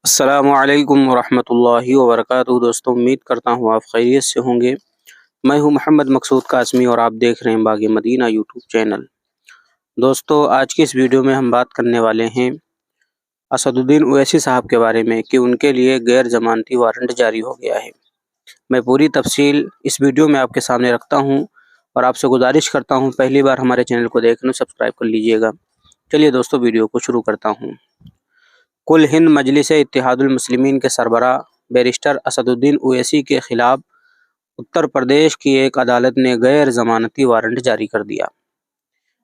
السلام علیکم ورحمۃ اللہ وبرکاتہ دوستوں، امید کرتا ہوں آپ خیریت سے ہوں گے۔ میں ہوں محمد مقصود قاسمی اور آپ دیکھ رہے ہیں باغ مدینہ یوٹیوب چینل۔ دوستوں، آج کی اس ویڈیو میں ہم بات کرنے والے ہیں اسد الدین اویسی صاحب کے بارے میں کہ ان کے لیے غیر ضمانتی وارنٹ جاری ہو گیا ہے۔ میں پوری تفصیل اس ویڈیو میں آپ کے سامنے رکھتا ہوں اور آپ سے گزارش کرتا ہوں پہلی بار ہمارے چینل کو دیکھنے سبسکرائب کر لیجئے گا۔ چلیے دوستوں، ویڈیو کو شروع کرتا ہوں۔ کل ہند مجلس اتحاد المسلمین کے سربراہ بیرسٹر اسد الدین اویسی کے خلاف اتر پردیش کی ایک عدالت نے غیر ضمانتی وارنٹ جاری کر دیا۔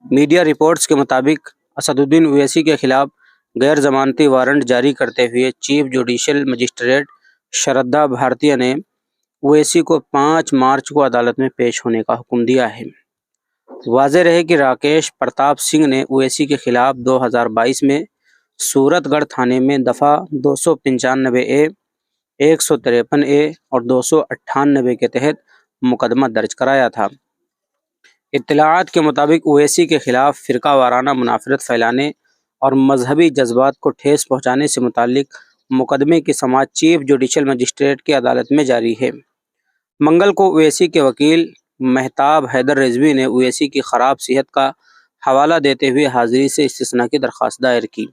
میڈیا رپورٹس کے مطابق اسد الدین اویسی کے خلاف غیر ضمانتی وارنٹ جاری کرتے ہوئے چیف جوڈیشل مجسٹریٹ شردھا بھارتیہ نے اویسی کو 5 مارچ کو عدالت میں پیش ہونے کا حکم دیا ہے۔ واضح رہے کہ راکیش پرتاپ سنگھ نے اویسی کے خلاف 2022 میں سورت گڑھ تھانے میں دفعہ 295A 153A اور 298 کے تحت مقدمہ درج کرایا تھا۔ اطلاعات کے مطابق اویسی کے خلاف فرقہ وارانہ منافرت پھیلانے اور مذہبی جذبات کو ٹھیس پہنچانے سے متعلق مقدمے کی سماعت چیف جوڈیشل مجسٹریٹ کی عدالت میں جاری ہے۔ منگل کو اویسی کے وکیل مہتاب حیدر رضوی نے اویسی کی خراب صحت کا حوالہ دیتے ہوئے حاضری سے استثناء کی درخواست دائر کی۔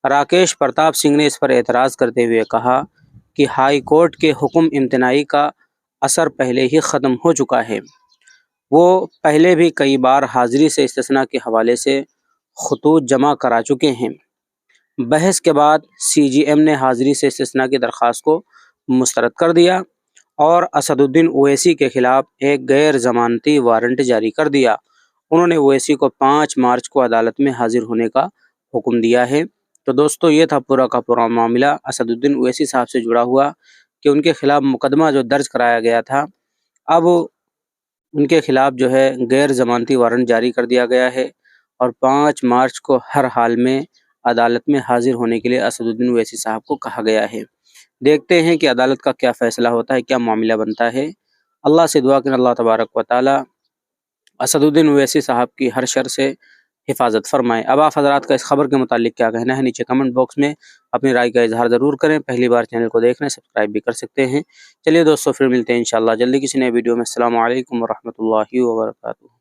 راکیش پرتاپ سنگھ نے اس پر اعتراض کرتے ہوئے کہا کہ ہائی کورٹ کے حکم امتناعی کا اثر پہلے ہی ختم ہو چکا ہے۔ وہ پہلے بھی کئی بار حاضری سے استثناء کے حوالے سے خطوط جمع کرا چکے ہیں۔ بحث کے بعد CJM نے حاضری سے استثناء کی درخواست کو مسترد کر دیا اور اسد الدین اویسی کے خلاف ایک غیر ضمانتی وارنٹ جاری کر دیا۔ انہوں نے اویسی کو 5 مارچ کو عدالت میں حاضر ہونے کا حکم دیا ہے۔ تو دوستو، یہ تھا پورا کا پورا معاملہ اسد الدین اویسی صاحب سے جڑا ہوا کہ ان کے خلاف مقدمہ جو درج کرایا گیا تھا، اب ان کے خلاف جو ہے غیر ضمانتی وارنٹ جاری کر دیا گیا ہے اور 5 مارچ کو ہر حال میں عدالت میں حاضر ہونے کے لیے اسد الدین اویسی صاحب کو کہا گیا ہے۔ دیکھتے ہیں کہ عدالت کا کیا فیصلہ ہوتا ہے، کیا معاملہ بنتا ہے۔ اللہ سے دعا کہ اللہ تبارک و تعالی اسد الدین اویسی صاحب کی ہر شر سے حفاظت فرمائے۔ اب آپ حضرات کا اس خبر کے متعلق کیا کہنا ہے، نیچے کمنٹ باکس میں اپنی رائے کا اظہار ضرور کریں۔ پہلی بار چینل کو دیکھ رہے ہیں سبسکرائب بھی کر سکتے ہیں۔ چلیے دوستو، پھر ملتے ہیں انشاءاللہ جلدی کسی نئے ویڈیو میں۔ السلام علیکم ورحمۃ اللہ وبرکاتہ۔